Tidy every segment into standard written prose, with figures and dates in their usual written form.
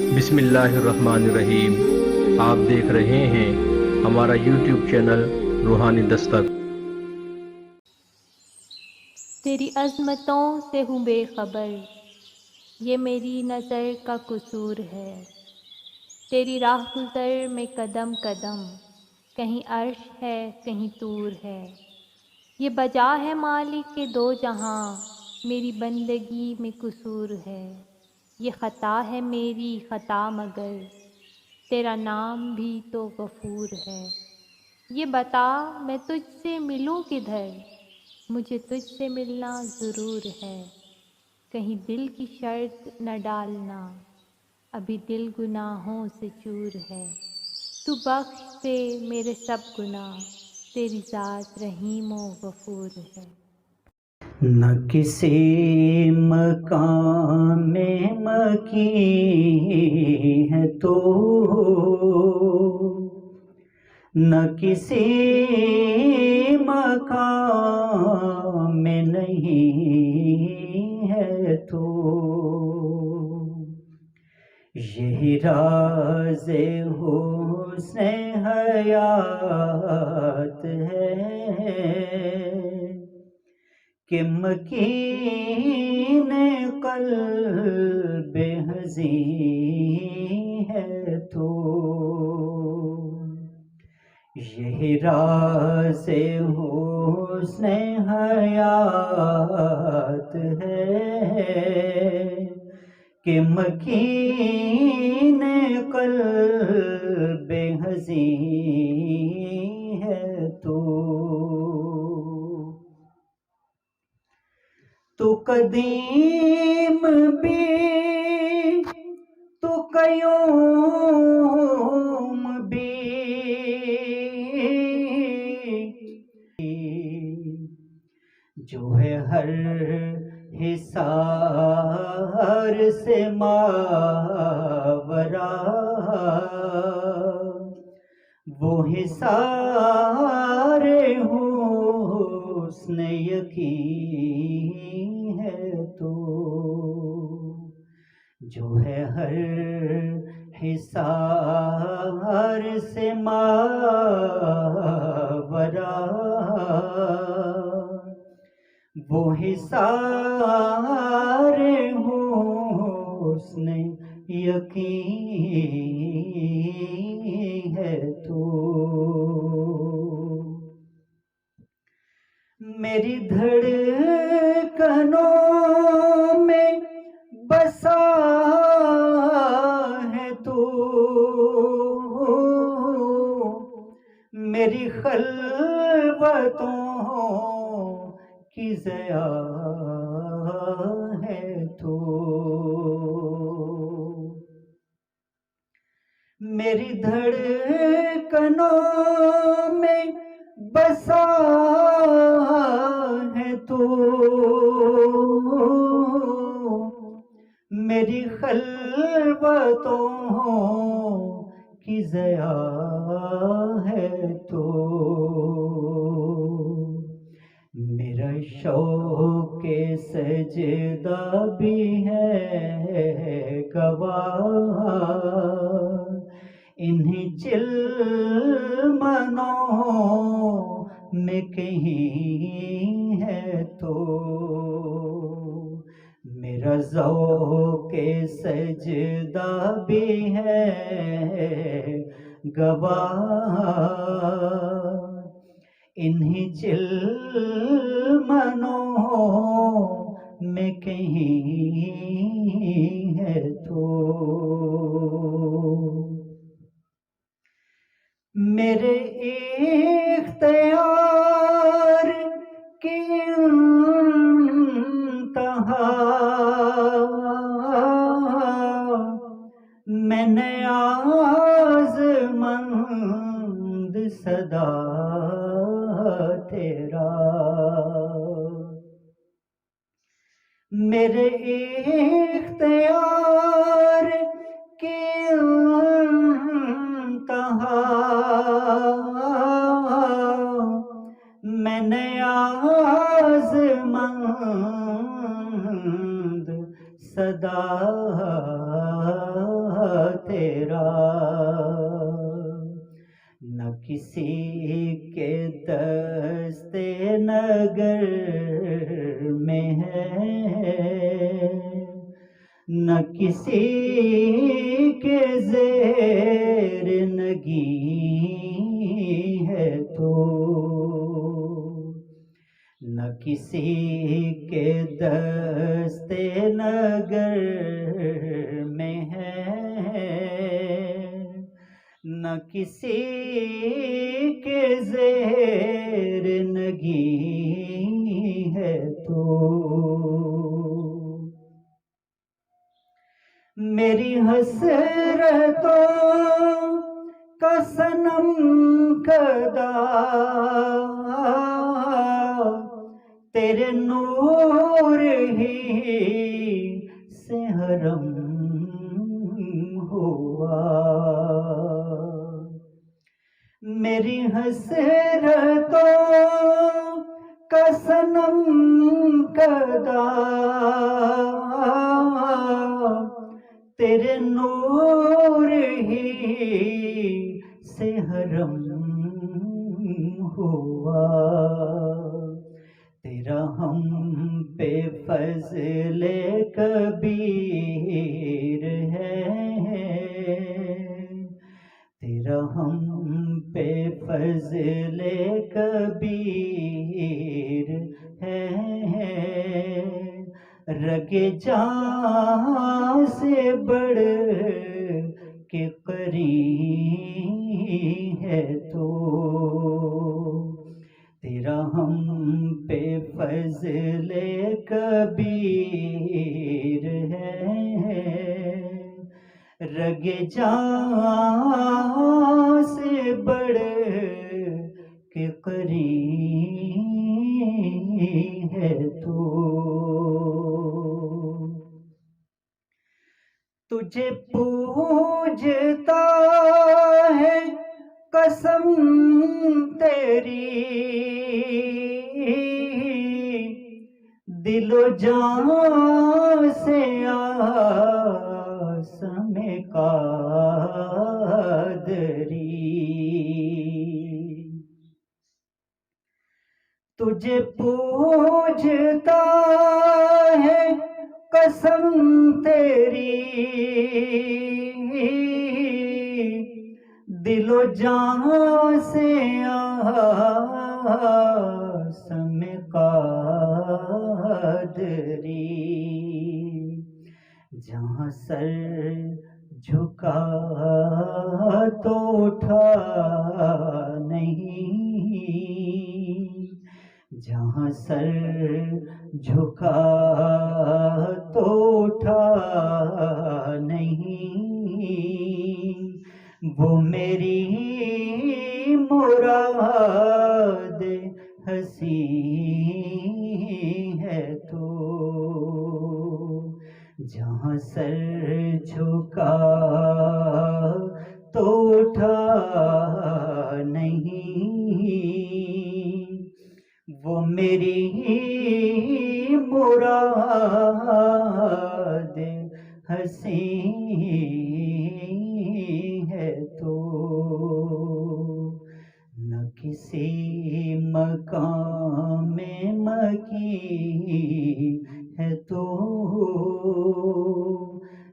بسم اللہ الرحمن الرحیم۔ آپ دیکھ رہے ہیں ہمارا یوٹیوب چینل روحانی دستک۔ تیری عظمتوں سے ہوں بے خبر، یہ میری نظر کا قصور ہے۔ تیری راہ گزر میں قدم قدم، کہیں عرش ہے کہیں طور ہے۔ یہ بجا ہے مالک کے دو جہاں، میری بندگی میں قصور ہے۔ یہ خطا ہے میری خطا مگر، تیرا نام بھی تو غفور ہے۔ یہ بتا میں تجھ سے ملوں کدھر، مجھے تجھ سے ملنا ضرور ہے۔ کہیں دل کی شرط نہ ڈالنا، ابھی دل گناہوں سے چور ہے۔ تو بخش دے میرے سب گناہ، تیری ذات رحیم و غفور ہے۔ نہ کسی مقام میں مکی ہے تو، نہ کسی مقام میں نہیں ہے تو، یہی راز حسن حیات ہے کہ مکین قلب حزین ہے تو، یہی راز حسن حیات ہے کہ مکین قلب حزین ہے تو قدیم بھی تو قیوم بھی، جو ہے ہر حصار سے ماورا، وہ حصار حسن یقین ہے تو، جو ہے ہر حصار سے ماورا، وہ حصار حسن یقین ہے تو، میری دھڑکنوں میں بسا ہے تو، میری خلوتوں کی ضیا ہے تو، میری دھڑکنوں میں بسا ہے تو، میری خلوتوں کی ضیا ہے تو، میرا شوق سجدہ بھی ہے گواہ، انہیں چلمنوں میں کہیں ہے تو، میرا ذوق سجدہ بھی ہے گواہ، انہیں چلمنوں میں کہیں ہے تو، میرے اختیار کی انتہا میں نیازمند صدا تیرا، میرے اختیار کی انتہا میں نیازمند صدا تیرا، نہ کسی کے دست نگر میں ہے، نہ کسی کے زیر نگیں ہے تو، نہ کسی کے دست نگر میں ہے، نہ کسی کے زیر نگیں ہے تو، میری حسرتوں کا صنم کدا تیرے نور ہی سے حرم ہوا، میری حسرتوں کا صنم کدا تیرے نور ہی سے حرم ہوا، تیرا ہم پہ فضل کبیر ہے، تیرا ہم پہ فضل کبیر ہے، رگ جان سے بڑھ کے قریب ہے تو، تیرا ہم پہ فضل کبیر ہے، رگ جان سے بڑھ کے قریب ہے تو، تجھے پوجتا ہے قسم تیری، دل و جان سے آسم قادری، تجھے پوجتا ہے قسم تیری، دل و جان سے آسم قادری، جہاں سر جھکا تو اٹھا نہیں، جہاں سر جھکا تو اٹھا نہیں، وہ میری مراد حسین ہے تو، جہاں سر جھکا تو اٹھا نہیں، وہ میری مراد حسین ہے تو، نہ کسی مقام مکی ہے تو،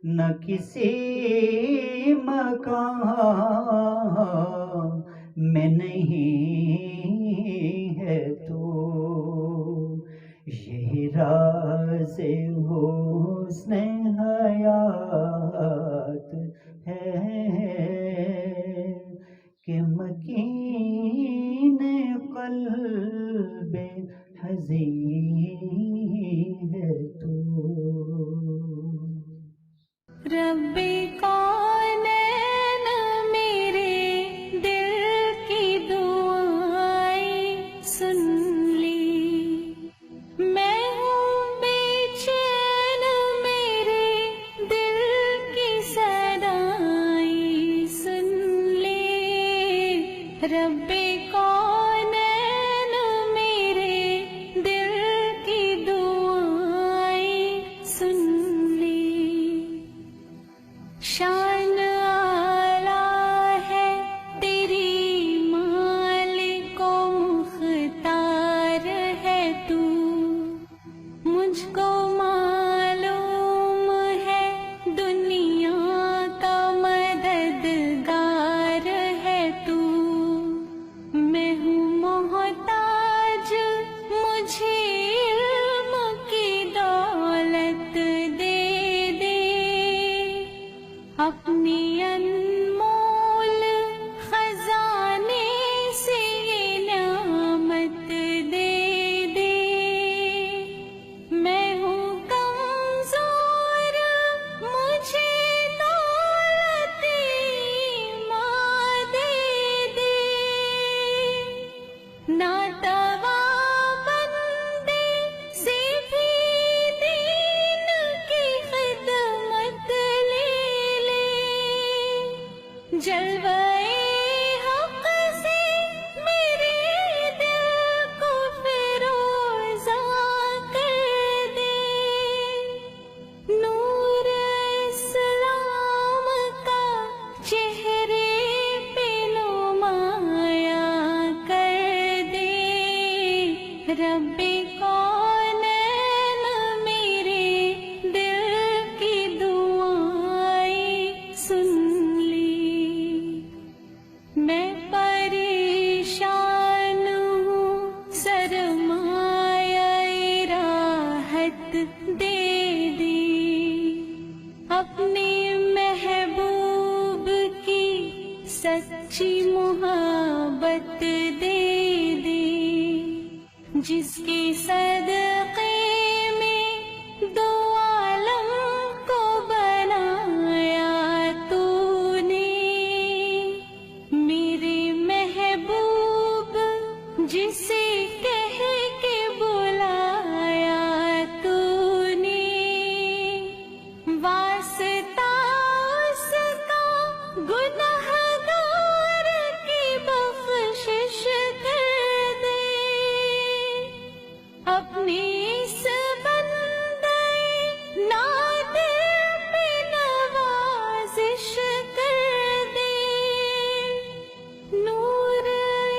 نہ کسی مقام میں نہیں ہے تو، یہ راز حسن حیات ہے کہ مکین قلب حزین ہے تو، ربی کونین میرے دل کی دعائیں سن لی، میں ہوں بے چین میرے دل کی صدائیں سن لی، ربی کونین میرے دل کی دعائیں سن لی، شان اپنی انمول خزانے سے یہ نعمت دے دے. میں ہوں کمزور مجھے دولت ماں دے دے. ناتوا بندے سے بھی دین کی خدمت لے لے. جلوہ حق سے میرے دل کو فیروزہ کر دے. نور اسلام کا چہرے پہ نمایاں کر دے. رب کونین میرے دل کی دعائیں سن لی. میں پریشان ہوں سرمایہ راحت دے دی. اپنے محبوب کی سچی محبت دے دی. جس کے صدقے میں دو عالم کو بنایا تو نے. میرے محبوب جسے کہہ کے بلایا تو نے. واسطہ اس کا گنہگار کی بخشش کر دے. اپنی اس بندے نادر پہ نوازش کر دے. نور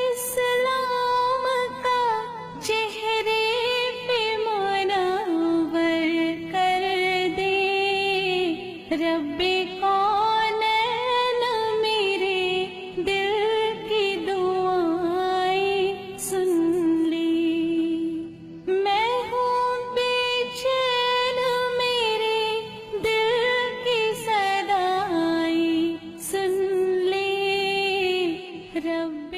اسلام کا چہرے پہ منور کر دے. رب کونین میرے دل کی دعائیں سن لی. میں ہوں بے چین میرے دل کی صدائیں سن لی. رب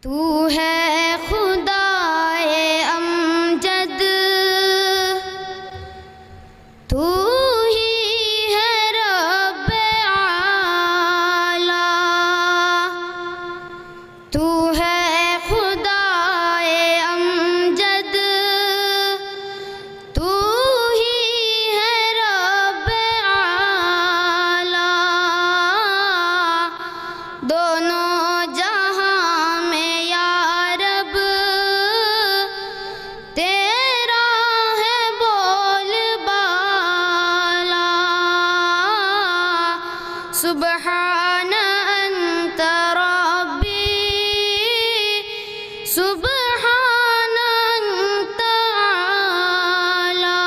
تو ہے خدائے امجد، تو ہی ہے رب اعلیٰ. تو ہے خدائے امجد، تو ہی ہے رب اعلیٰ. دونوں جہاں میں یا رب تیرا ہے بول بالا. سبحان انت ربی، سبحان انت اعلیٰ.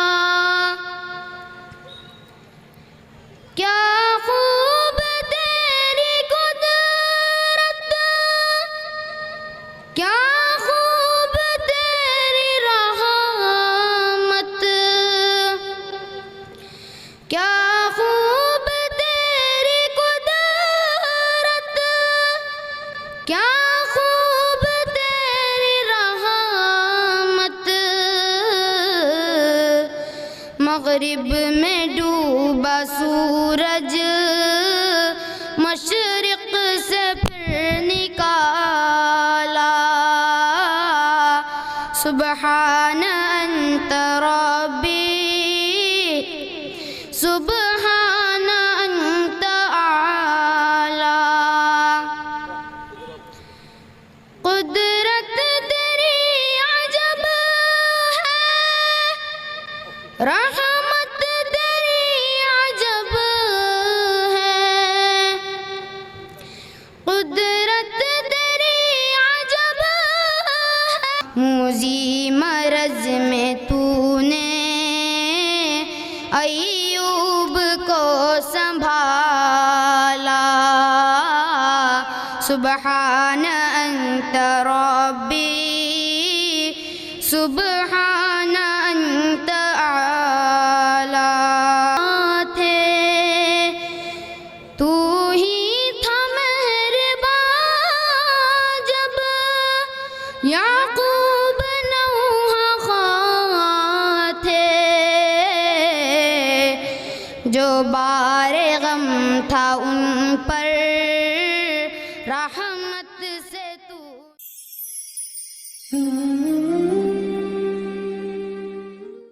کیا خوب تیری قدرت، کیا خوب تیری رحمت، کیا خوب تیری قدرت، کیا خوب تیری رحمت. مغرب میں ڈوبا سورج مشرق سے پھر نکالا. سبحان انت ربی، سبحان انت اعلیٰ. قدرت تیری عجب ہے، رحمت تیری عجب ہے. قدرت تیری عجب ہے. موذی مرض میں تو نے ایوب کو سنبھالا. سبحان انت ربی، سبحان انت اعلیٰ. تھے جو بار غم تھا ان پر